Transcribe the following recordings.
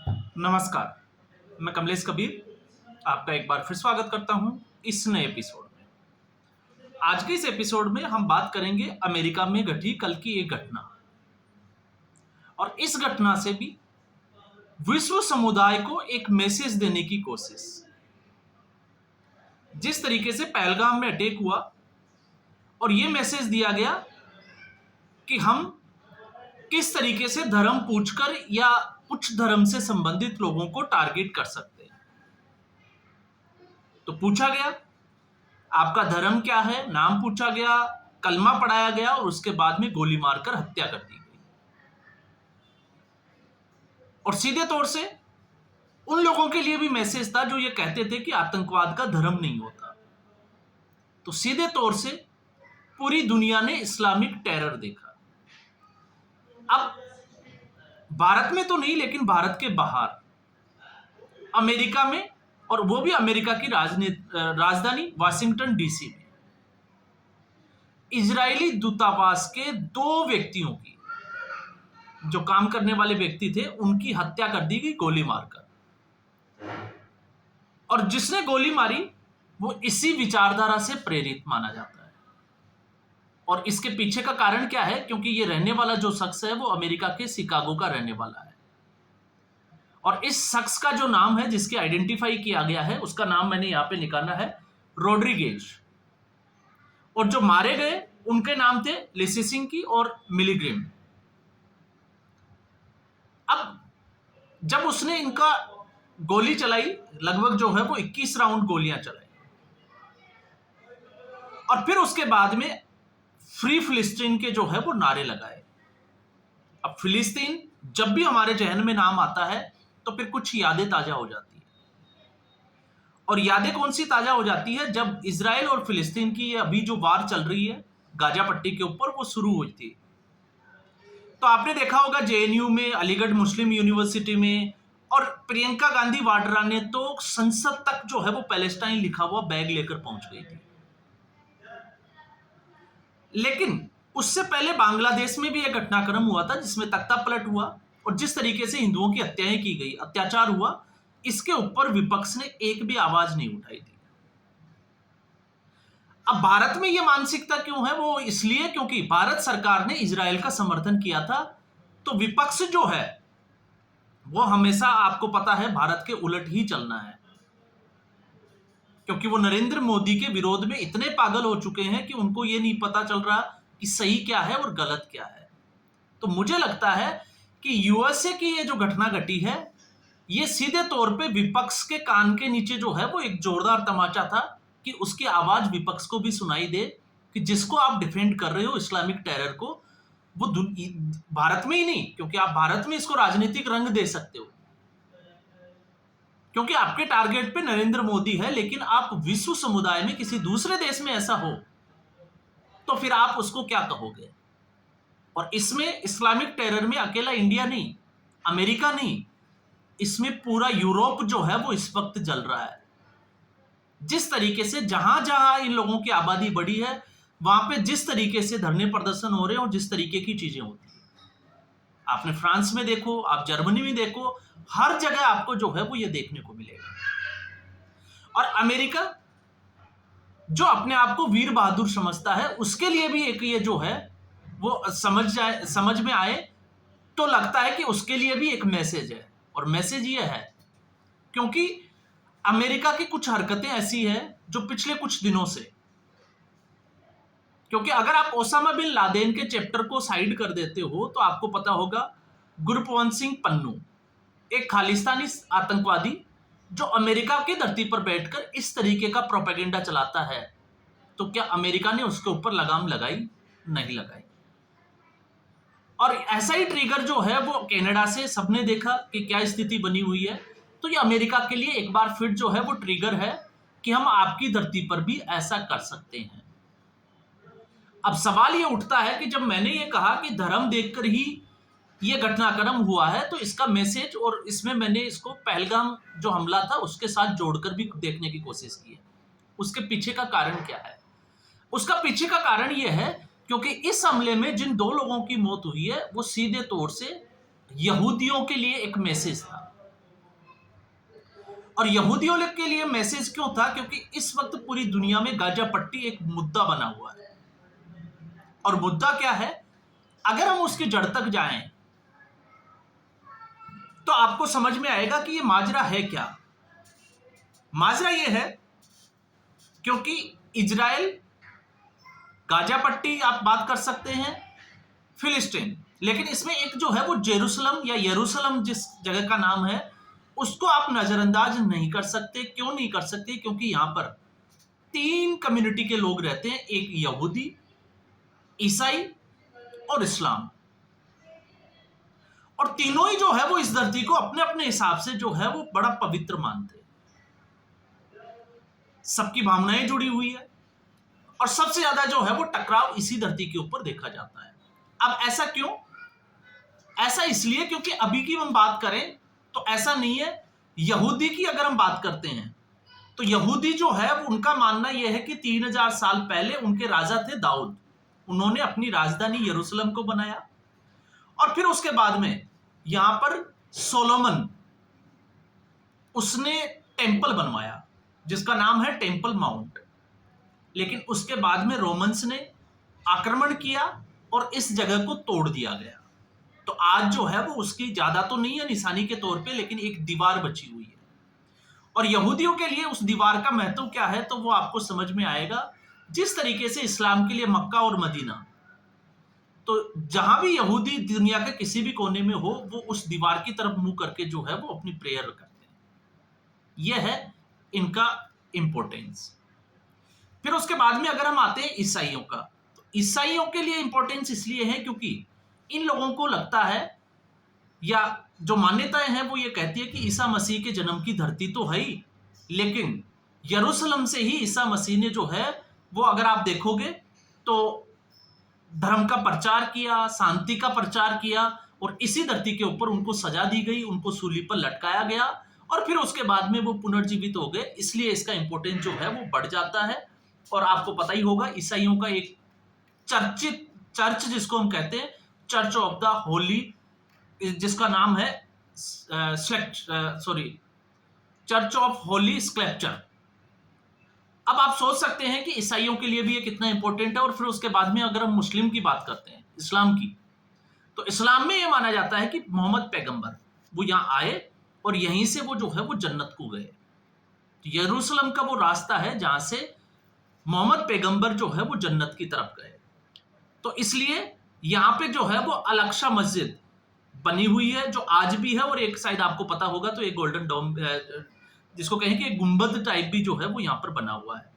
नमस्कार, मैं कमलेश कबीर आपका एक बार फिर स्वागत करता हूं इस नए एपिसोड में। आज के इस एपिसोड में हम बात करेंगे अमेरिका में घटी कल की एक घटना और इस घटना से भी विश्व समुदाय को एक मैसेज देने की कोशिश। जिस तरीके से पहलगाम में अटैक हुआ और ये मैसेज दिया गया कि हम किस तरीके से धर्म पूछकर या कुछ धर्म से संबंधित लोगों को टारगेट कर सकते हैं। तो पूछा गया आपका धर्म क्या है, नाम पूछा गया, कलमा पढ़ाया गया और उसके बाद में गोली मारकर हत्या कर दी गई। और सीधे तौर से उन लोगों के लिए भी मैसेज था जो ये कहते थे कि आतंकवाद का धर्म नहीं होता। तो सीधे तौर से पूरी दुनिया ने इस्लामिक टेरर देखा। अब भारत में तो नहीं, लेकिन भारत के बाहर अमेरिका में, और वो भी अमेरिका की राजधानी वाशिंगटन डीसी में, इजरायली दूतावास के 2 व्यक्तियों की, जो काम करने वाले व्यक्ति थे, उनकी हत्या कर दी गई गोली मारकर। और जिसने गोली मारी वो इसी विचारधारा से प्रेरित माना जाता है। और इसके पीछे का कारण क्या है? क्योंकि ये रहने वाला जो शख्स है वो अमेरिका के शिकागो का रहने वाला है। और इस शख्स का जो नाम है, जिसके आइडेंटिफाई किया गया है, उसका नाम मैंने यहां पे निकाला है, रोड्रिगेज। और जो मारे गए उनके नाम थे लिसिसिंकी और मिलीग्रिम। अब जब उसने इनका गोली चलाई, लगभग जो है वो 21 राउंड गोलियां चलाई, और फिर उसके बाद में फ्री फिलिस्तीन के जो है वो नारे लगाए। अब फिलिस्तीन जब भी हमारे जहन में नाम आता है तो फिर कुछ यादें ताजा हो जाती है। और यादें कौन सी ताजा हो जाती है? जब इजराइल और फिलिस्तीन की अभी जो वार चल रही है गाजा पट्टी के ऊपर, वो शुरू हुई थी। तो आपने देखा होगा जेएनयू में, अलीगढ़ मुस्लिम यूनिवर्सिटी में, और प्रियंका गांधी वाड्रा ने तो संसद तक जो है वो पैलेस्टाइन लिखा हुआ बैग लेकर पहुंच गई थी। लेकिन उससे पहले बांग्लादेश में भी एक घटनाक्रम हुआ था जिसमें तख्ता पलट हुआ, और जिस तरीके से हिंदुओं की हत्याएं की गई, अत्याचार हुआ, इसके ऊपर विपक्ष ने एक भी आवाज नहीं उठाई थी। अब भारत में यह मानसिकता क्यों है? वो इसलिए क्योंकि भारत सरकार ने इजराइल का समर्थन किया था। तो विपक्ष जो है वो हमेशा, आपको पता है, भारत के उलट ही चलना है, क्योंकि वो नरेंद्र मोदी के विरोध में इतने पागल हो चुके हैं कि उनको ये नहीं पता चल रहा कि सही क्या है और गलत क्या है। तो मुझे लगता है कि यूएसए की ये जो घटना घटी है, ये सीधे तौर पे विपक्ष के कान के नीचे जो है वो एक जोरदार तमाचा था कि उसकी आवाज विपक्ष को भी सुनाई दे कि जिसको आप डिफेंड कर रहे हो, इस्लामिक टेरर को, वो भारत में ही नहीं, क्योंकि आप भारत में इसको राजनीतिक रंग दे सकते हो क्योंकि आपके टारगेट पे नरेंद्र मोदी है, लेकिन आप विश्व समुदाय में किसी दूसरे देश में ऐसा हो तो फिर आप उसको क्या कहोगे? और इसमें इस्लामिक टेरर में अकेला इंडिया नहीं, अमेरिका नहीं, इसमें पूरा यूरोप जो है वो इस वक्त जल रहा है। जिस तरीके से जहां जहां इन लोगों की आबादी बढ़ी है, वहां पे जिस तरीके से धरने प्रदर्शन हो रहे हैं और जिस तरीके की चीजें होती हैं, आपने फ्रांस में देखो, आप जर्मनी में देखो, हर जगह आपको जो है वो ये देखने को मिलेगा। और अमेरिका जो अपने आप को वीर बहादुर समझता है, उसके लिए भी एक ये जो है वो समझ में आए तो लगता है कि उसके लिए भी एक मैसेज है। और मैसेज ये है क्योंकि अमेरिका की कुछ हरकतें ऐसी हैं जो पिछले कुछ दिनों से, क्योंकि अगर आप ओसामा बिन लादेन के चैप्टर को साइड कर देते हो तो आपको पता होगा गुरपवंत सिंह पन्नू एक खालिस्तानी आतंकवादी जो अमेरिका की धरती पर बैठकर इस तरीके का प्रोपेगेंडा चलाता है, तो क्या अमेरिका ने उसके ऊपर लगाम लगाई? नहीं लगाई। और ऐसा ही ट्रिगर जो है वो कनाडा से सबने देखा कि क्या स्थिति बनी हुई है। तो ये अमेरिका के लिए एक बार फिर जो है वो ट्रिगर है कि हम आपकी धरती पर भी ऐसा कर सकते हैं। अब सवाल ये उठता है कि जब मैंने ये कहा कि धर्म देखकर ही ये घटनाक्रम हुआ है, तो इसका मैसेज, और इसमें मैंने इसको पहलगाम जो हमला था उसके साथ जोड़कर भी देखने की कोशिश की है, उसके पीछे का कारण क्या है? उसका पीछे का कारण यह है क्योंकि इस हमले में जिन 2 लोगों की मौत हुई है वो सीधे तौर से यहूदियों के लिए एक मैसेज था। और यहूदियों के लिए मैसेज क्यों था? क्योंकि इस वक्त पूरी दुनिया में गाजा पट्टी एक मुद्दा बना हुआ है। और मुद्दा क्या है? अगर हम उसकी जड़ तक जाएं तो आपको समझ में आएगा कि ये माजरा है क्या। माजरा ये है क्योंकि इजराइल, गाजा पट्टी आप बात कर सकते हैं, फिलिस्तीन, लेकिन इसमें एक जो है वो जेरूसलम या यरूशलेम जिस जगह का नाम है उसको आप नजरअंदाज नहीं कर सकते। क्यों नहीं कर सकते? क्योंकि यहां पर 3 कम्युनिटी के लोग रहते हैं, एक यहूदी, ईसाई और इस्लाम। और तीनों ही जो है वो इस धरती को अपने अपने हिसाब से जो है वो बड़ा पवित्र मानते हैं। सबकी भावनाएं जुड़ी हुई है और सबसे ज्यादा जो है वो टकराव इसी धरती के ऊपर देखा जाता है। अब ऐसा क्यों? ऐसा इसलिए क्योंकि अभी की हम बात करें तो ऐसा नहीं है। यहूदी की अगर हम बात करते हैं तो यहूदी जो है उनका मानना यह है कि 3000 साल पहले उनके राजा थे दाऊद, उन्होंने अपनी राजधानी यरूशलेम को बनाया और फिर उसके बाद में यहां पर सोलोमन, उसने टेंपल बनवाया जिसका नाम है टेंपल माउंट। लेकिन उसके बाद में रोमन्स ने आक्रमण किया और इस जगह को तोड़ दिया गया। तो आज जो है वो उसकी ज्यादा तो नहीं है निशानी के तौर पे, लेकिन एक दीवार बची हुई है। और यहूदियों के लिए उस दीवार का महत्व क्या है तो वो आपको समझ में आएगा। जिस तरीके से इस्लाम के लिए मक्का और मदीना, तो जहां भी यहूदी दुनिया के किसी भी कोने में हो वो उस दीवार की तरफ मुंह करके जो है वो अपनी प्रेयर करते हैं। यह है इनका इंपॉर्टेंस। फिर उसके बाद में अगर हम आते हैं ईसाइयों का, तो ईसाइयों के लिए इंपॉर्टेंस इसलिए है क्योंकि इन लोगों को लगता है, या जो मान्यताएं हैं वो ये कहती है कि ईसा मसीह के जन्म की धरती तो है ही, लेकिन यरूशलेम से ही ईसा मसीह ने जो है वो, अगर आप देखोगे तो धर्म का प्रचार किया, शांति का प्रचार किया और इसी धरती के ऊपर उनको सजा दी गई, उनको सूली पर लटकाया गया और फिर उसके बाद में वो पुनर्जीवित हो गए। इसलिए इसका इंपॉर्टेंस जो है वो बढ़ जाता है। और आपको पता ही होगा ईसाइयों का एक चर्चित चर्च जिसको हम कहते हैं चर्च ऑफ द होली, जिसका नाम है चर्च ऑफ होली स्क्लेप्चर। अब आप सोच सकते हैं कि ईसाइयों के लिए भी ये कितना इंपॉर्टेंट है। और फिर उसके बाद में अगर हम मुस्लिम की बात करते हैं, इस्लाम की, तो इस्लाम में ये माना जाता है कि मोहम्मद पैगंबर वो यहाँ आए और यहीं से वो जो है वो जन्नत को गए। तो यरूशलेम का वो रास्ता है जहां से मोहम्मद पैगंबर जो है वो जन्नत की तरफ गए। तो इसलिए यहाँ पे जो है वो अल-अक्सा मस्जिद बनी हुई है जो आज भी है। और एक साइड आपको पता होगा तो एक गोल्डन डोम, जिसको कहें कि गुंबद टाइप भी जो है वो यहाँ पर बना हुआ है।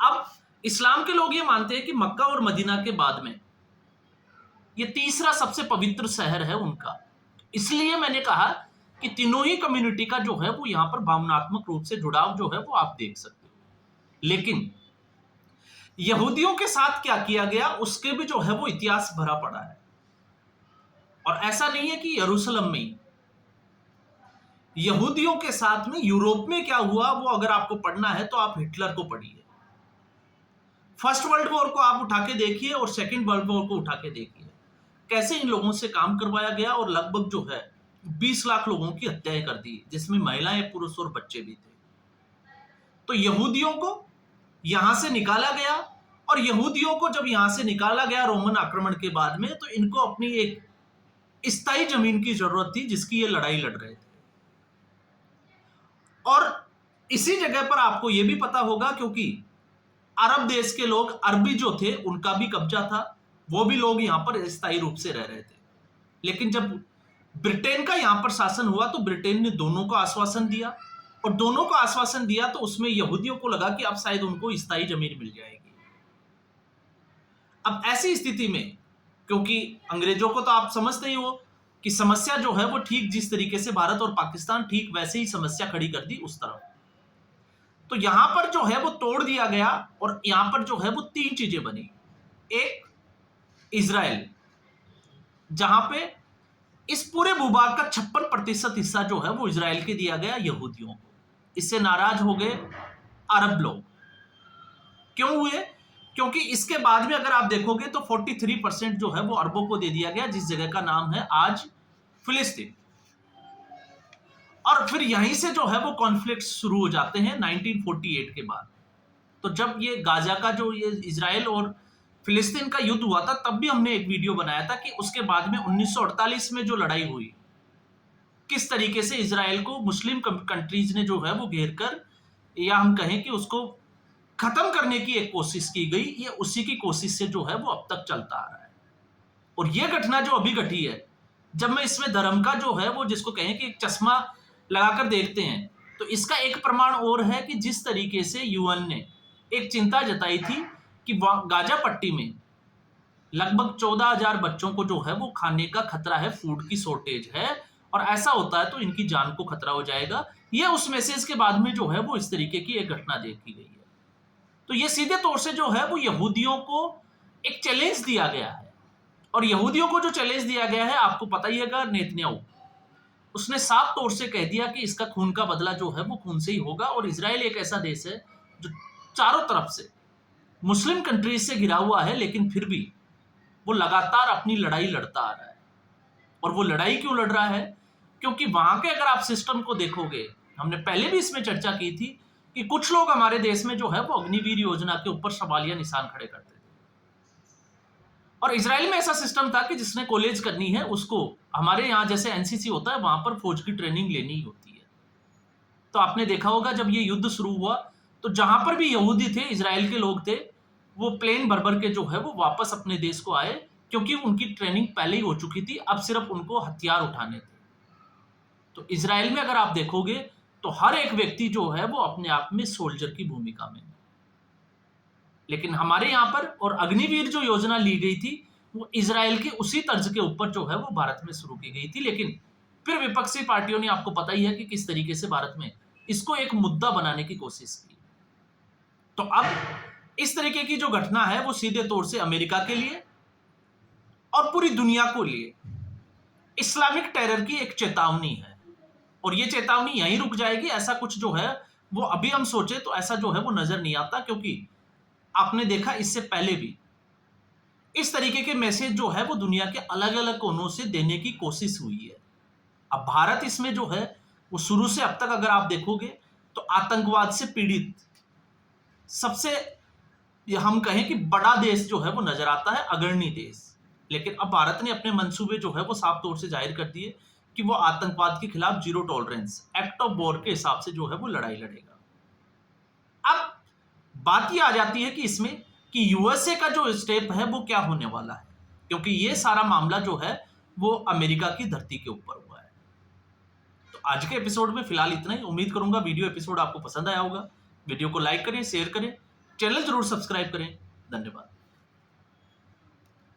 अब इस्लाम के लोग ये मानते हैं कि मक्का और मदीना के बाद में ये तीसरा सबसे पवित्र शहर है उनका। इसलिए मैंने कहा कि तीनों ही कम्युनिटी का जो है वो यहाँ पर भावनात्मक रूप से जुड़ाव जो है वो आप देख सकते हो। लेकिन यहूदियों के साथ क्या किया गया उसके भी जो है वो इतिहास भरा पड़ा है। और ऐसा नहीं है कि यरूशलेम में ही, यहूदियों के साथ में यूरोप में क्या हुआ वो अगर आपको पढ़ना है तो आप हिटलर को पढ़िए। फर्स्ट वर्ल्ड वॉर को आप उठा के देखिए और सेकेंड वर्ल्ड वॉर को उठा के देखिए, कैसे इन लोगों से काम करवाया गया और लगभग जो है 20 लाख लोगों की हत्याएं कर दी, जिसमें महिलाएं, पुरुष और बच्चे भी थे। तो यहूदियों को यहां से निकाला गया और यहूदियों को जब यहां से निकाला गया रोमन आक्रमण के बाद में, तो इनको अपनी एक स्थायी जमीन की जरूरत थी जिसकी ये लड़ाई लड़ रहे थे। और इसी जगह पर आपको यह भी पता होगा क्योंकि अरब देश के लोग, अरबी जो थे उनका भी कब्जा था, वो भी लोग यहां पर स्थायी रूप से रह रहे थे। लेकिन जब ब्रिटेन का यहां पर शासन हुआ तो ब्रिटेन ने दोनों को आश्वासन दिया, और दोनों को आश्वासन दिया तो उसमें यहूदियों को लगा कि अब शायद उनको स्थायी जमीन मिल जाएगी। अब ऐसी स्थिति में, क्योंकि अंग्रेजों को तो आप समझते ही हो कि समस्या जो है वो ठीक जिस तरीके से भारत और पाकिस्तान ठीक वैसे ही समस्या खड़ी कर दी उस तरफ, तो यहां पर जो है वो तोड़ दिया गया और यहां पर जो है वो 3 चीजें बनी। एक, इजराइल, जहां पे इस पूरे भूभाग का 56% हिस्सा जो है वो इजराइल के दिया गया यहूदियों को। इससे नाराज हो गए अरब लोग। क्यों हुए? क्योंकि इसके बाद में अगर आप देखोगे तो 43% जो है वो अरबों को दे दिया गया, जिस जगह का नाम है आज फिलिस्तीन। और और फिर यहीं से जो है वो कॉन्फ्लिक्ट शुरू हो जाते हैं 1948 के बाद। तो जब ये गाजा का जो ये इजराइल और फिलिस्तीन का युद्ध हुआ था, तब भी हमने एक वीडियो बनाया था कि उसके बाद में 1948 में जो लड़ाई हुई, किस तरीके से इजराइल को मुस्लिम कंट्रीज ने जो है वो घेर कर, या हम कहें कि उसको खत्म करने की एक कोशिश की गई। ये उसी की कोशिश से जो है वो अब तक चलता आ रहा है। और ये घटना जो अभी घटी है, जब मैं इसमें धर्म का जो है वो जिसको कहें कि एक चश्मा लगाकर देखते हैं, तो इसका एक प्रमाण और है कि जिस तरीके से यूएन ने एक चिंता जताई थी कि गाजा पट्टी में लगभग 14,000 बच्चों को जो है वो खाने का खतरा है, फूड की शॉर्टेज है, और ऐसा होता है तो इनकी जान को खतरा हो जाएगा। ये उस मैसेज के बाद में जो है वो इस तरीके की एक घटना देखी गई है। तो ये सीधे तौर से जो है वो यहूदियों को एक चैलेंज दिया गया है। और यहूदियों को जो चैलेंज दिया गया है, आपको पता ही है, नेतन्याहू उसने साफ तौर से कह दिया कि इसका खून का बदला जो है वो खून से ही होगा। और इजराइल एक ऐसा देश है जो चारों तरफ से मुस्लिम कंट्रीज से घिरा हुआ है, लेकिन फिर भी वो लगातार अपनी लड़ाई लड़ता आ रहा है। और वो लड़ाई क्यों लड़ रहा है? क्योंकि वहां के अगर आप सिस्टम को देखोगे, हमने पहले भी इसमें चर्चा की थी कि कुछ लोग हमारे देश में जो है वो अग्निवीर योजना के ऊपर सवालिया निशान खड़े करते थे। और इजराइल में ऐसा सिस्टम था कि जिसने कॉलेज करनी है उसको हमारे यहाँ जैसे एनसीसी होता है, वहां पर फौज की ट्रेनिंग लेनी ही होती है। तो आपने देखा होगा जब ये युद्ध शुरू हुआ, तो जहां पर भी यहूदी थे, इजराइल के लोग थे, वो प्लेन भर भर के जो है वो वापस अपने देश को आए, क्योंकि उनकी ट्रेनिंग पहले ही हो चुकी थी। अब सिर्फ उनको हथियार उठाने थे। तो इजराइल में अगर आप देखोगे तो हर एक व्यक्ति जो है वो अपने आप में सोल्जर की भूमिका में। लेकिन हमारे यहाँ पर और अग्निवीर जो योजना ली गई थी, वो इजराइल के उसी तर्ज के ऊपर जो है वो भारत में शुरू की गई थी। लेकिन फिर विपक्षी पार्टियों ने, आपको पता ही है कि किस तरीके से भारत में इसको एक मुद्दा बनाने की कोशिश की। तो अब इस तरीके की जो घटना है वो सीधे तौर से अमेरिका के लिए और पूरी दुनिया को लिए इस्लामिक टेरर की एक चेतावनी है। और ये चेतावनी यहीं रुक जाएगी, ऐसा कुछ जो है वो अभी हम सोचे तो ऐसा जो है वो नजर नहीं आता। क्योंकि आपने देखा इससे पहले भी इस तरीके के मैसेज जो है वो दुनिया के अलग अलग कोनों से देने की कोशिश हुई है। अब भारत इसमें जो है वो शुरू से अब तक अगर आप देखोगे तो आतंकवाद से पीड़ित सबसे, हम कहें कि बड़ा देश जो है वो नजर आता है, अग्रणी देश। लेकिन अब भारत ने अपने मंसूबे जो है वो साफ तौर से जाहिर कर दिए कि वो आतंकवाद के खिलाफ zero tolerance act of war के हिसाब से जो है वो लड़ाई लड़ेगा। अब बात ये आ जाती है कि इसमें कि यूएसए का जो स्टेप है वो क्या होने वाला है, क्योंकि ये सारा मामला जो है वो अमेरिका की धरती के ऊपर हुआ है। तो आज के एपिसोड में फिलहाल इतना ही। उम्मीद करूंगा वीडियो एपिसोड आपको पसंद आया होगा। वीडियो को लाइक करें, शेयर करें, चैनल जरूर सब्सक्राइब करें। धन्यवाद।